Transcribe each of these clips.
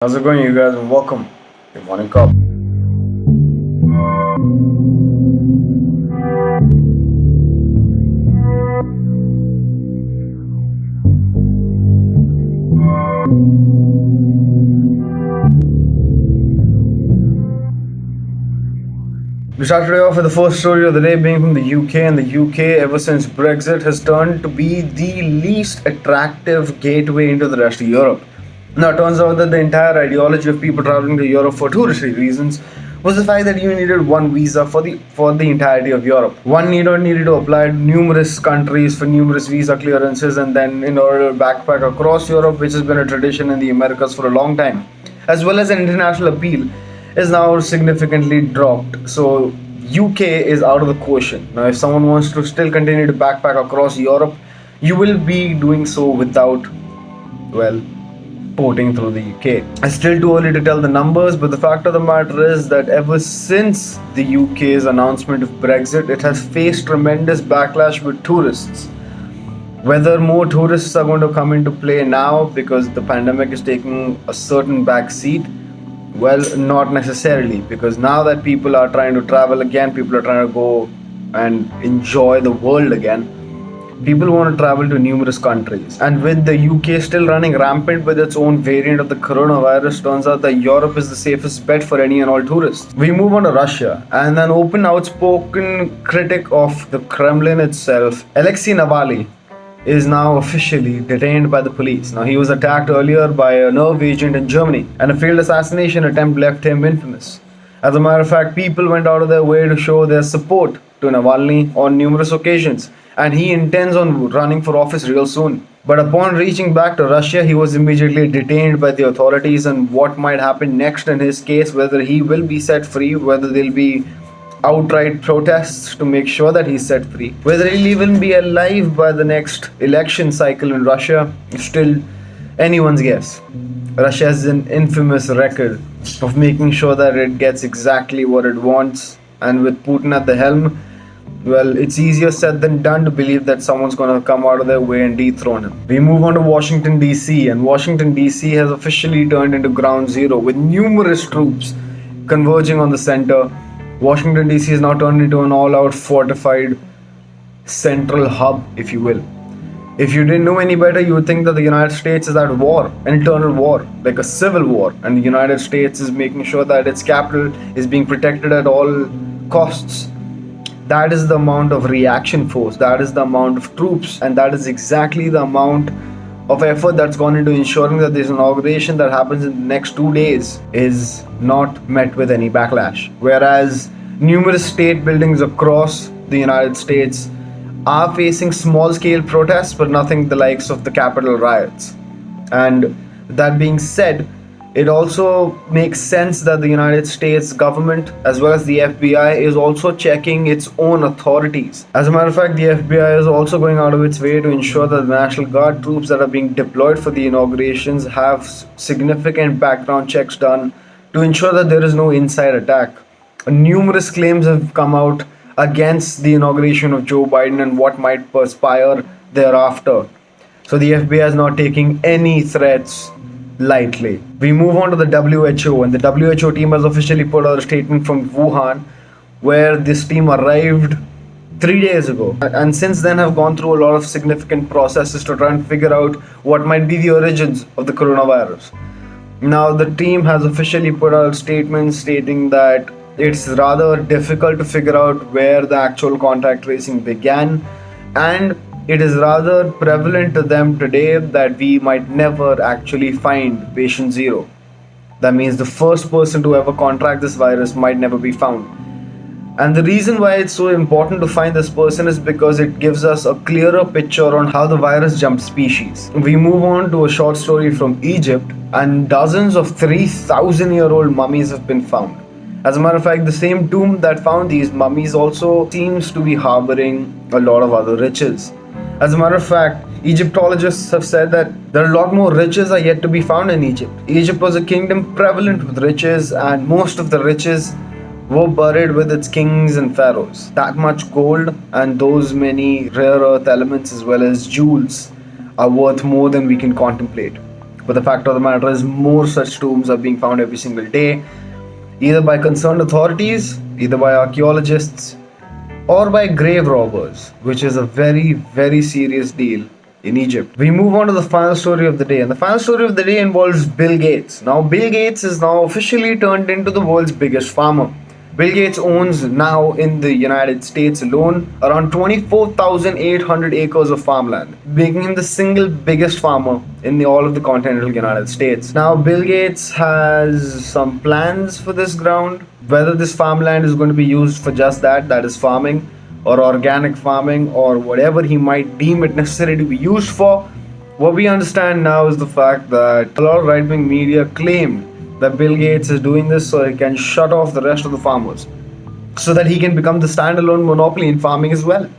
How's it going, you guys? And welcome to Morning Cup. We start today off with the first story of the day being from the UK. And the UK, ever since Brexit, has turned to be the least attractive gateway into the rest of Europe. Now, it turns out that the entire ideology of people traveling to Europe for touristy reasons was the fact that you needed one visa for the entirety of Europe. One needed to apply to numerous countries for numerous visa clearances, and then in order to backpack across Europe, which has been a tradition in the Americas for a long time, as well as an international appeal, is now significantly dropped. So UK is out of the question. Now, if someone wants to still continue to backpack across Europe, you will be doing so without, well, porting through the UK. It's still too early to tell the numbers, but the fact of the matter is that ever since the UK's announcement of Brexit, it has faced tremendous backlash with tourists. Whether more tourists are going to come into play now because the pandemic is taking a certain back seat, well, not necessarily, because now that people are trying to travel again, people are trying to go and enjoy the world again. People want to travel to numerous countries, and with the UK still running rampant with its own variant of the coronavirus, turns out that Europe is the safest bet for any and all tourists. We move on to Russia, and an open, outspoken critic of the Kremlin itself, Alexei Navalny, is now officially detained by the police. Now, he was attacked earlier by a nerve agent in Germany, and a failed assassination attempt left him infamous. As a matter of fact, people went out of their way to show their support to Navalny on numerous occasions, and he intends on running for office real soon. But upon reaching back to Russia, he was immediately detained by the authorities, and what might happen next in his case, whether he will be set free, whether there'll be outright protests to make sure that he's set free, whether he'll even be alive by the next election cycle in Russia, is still anyone's guess. Russia has an infamous record of making sure that it gets exactly what it wants, and with Putin at the helm, well, it's easier said than done to believe that someone's going to come out of their way and dethrone him. We move on to Washington DC, and Washington DC has officially turned into ground zero with numerous troops converging on the center. Washington DC is now turned into an all-out fortified central hub, if you will. If you didn't know any better, you would think that the United States is at war, an internal war, like a civil war, and the United States is making sure that its capital is being protected at all costs. That is the amount of reaction force, that is the amount of troops, and that is exactly the amount of effort that's gone into ensuring that this inauguration that happens in the next 2 days is not met with any backlash. Whereas numerous state buildings across the United States are facing small scale protests, but nothing the likes of the Capitol riots. And that being said, it also makes sense that the United States government, as well as the FBI, is also checking its own authorities. As a matter of fact, the FBI is also going out of its way to ensure that the National Guard troops that are being deployed for the inaugurations have significant background checks done to ensure that there is no inside attack. Numerous claims have come out against the inauguration of Joe Biden and what might perspire thereafter. So the FBI is not taking any threats lightly. We move on to the WHO, and the WHO team has officially put out a statement from Wuhan, where this team arrived 3 days ago, and since then have gone through a lot of significant processes to try and figure out what might be the origins of the coronavirus. Now, the team has officially put out statements stating that it's rather difficult to figure out where the actual contact tracing began, and it is rather prevalent to them today that we might never actually find patient zero. That means the first person to ever contract this virus might never be found. And the reason why it's so important to find this person is because it gives us a clearer picture on how the virus jumped species. We move on to a short story from Egypt, and dozens of 3,000-year-old mummies have been found. As a matter of fact, the same tomb that found these mummies also seems to be harboring a lot of other riches. As a matter of fact, Egyptologists have said that there are a lot more riches are yet to be found in Egypt. Egypt was a kingdom prevalent with riches, and most of the riches were buried with its kings and pharaohs. That much gold and those many rare earth elements as well as jewels are worth more than we can contemplate. But the fact of the matter is, more such tombs are being found every single day, either by concerned authorities, either by archaeologists, or by grave robbers, which is a very, very serious deal in Egypt. We move on to the final story of the day, and the final story of the day involves Bill Gates. Now, Bill Gates is now officially turned into the world's biggest farmer. Bill Gates owns now in the United States alone around 24,800 acres of farmland, making him the single biggest farmer in all of the continental United States. Now, Bill Gates has some plans for this ground. Whether this farmland is going to be used for just that is farming, or organic farming, or whatever he might deem it necessary to be used for. What we understand now is the fact that a lot of right-wing media claimed that Bill Gates is doing this so he can shut off the rest of the farmers, so that he can become the standalone monopoly in farming as well.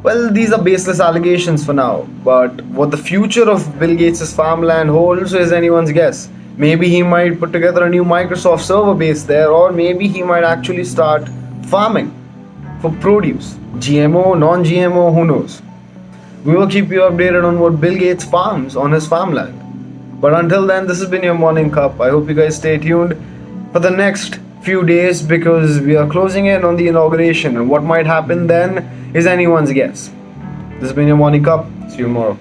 Well, these are baseless allegations for now, but what the future of Bill Gates' farmland holds is anyone's guess. Maybe he might put together a new Microsoft server base there, or maybe he might actually start farming for produce. GMO, non-GMO, who knows? We will keep you updated on what Bill Gates farms on his farmland. But until then, this has been your Morning Cup. I hope you guys stay tuned for the next few days, because we are closing in on the inauguration, and what might happen then is anyone's guess. This has been your Morning Cup. See you tomorrow.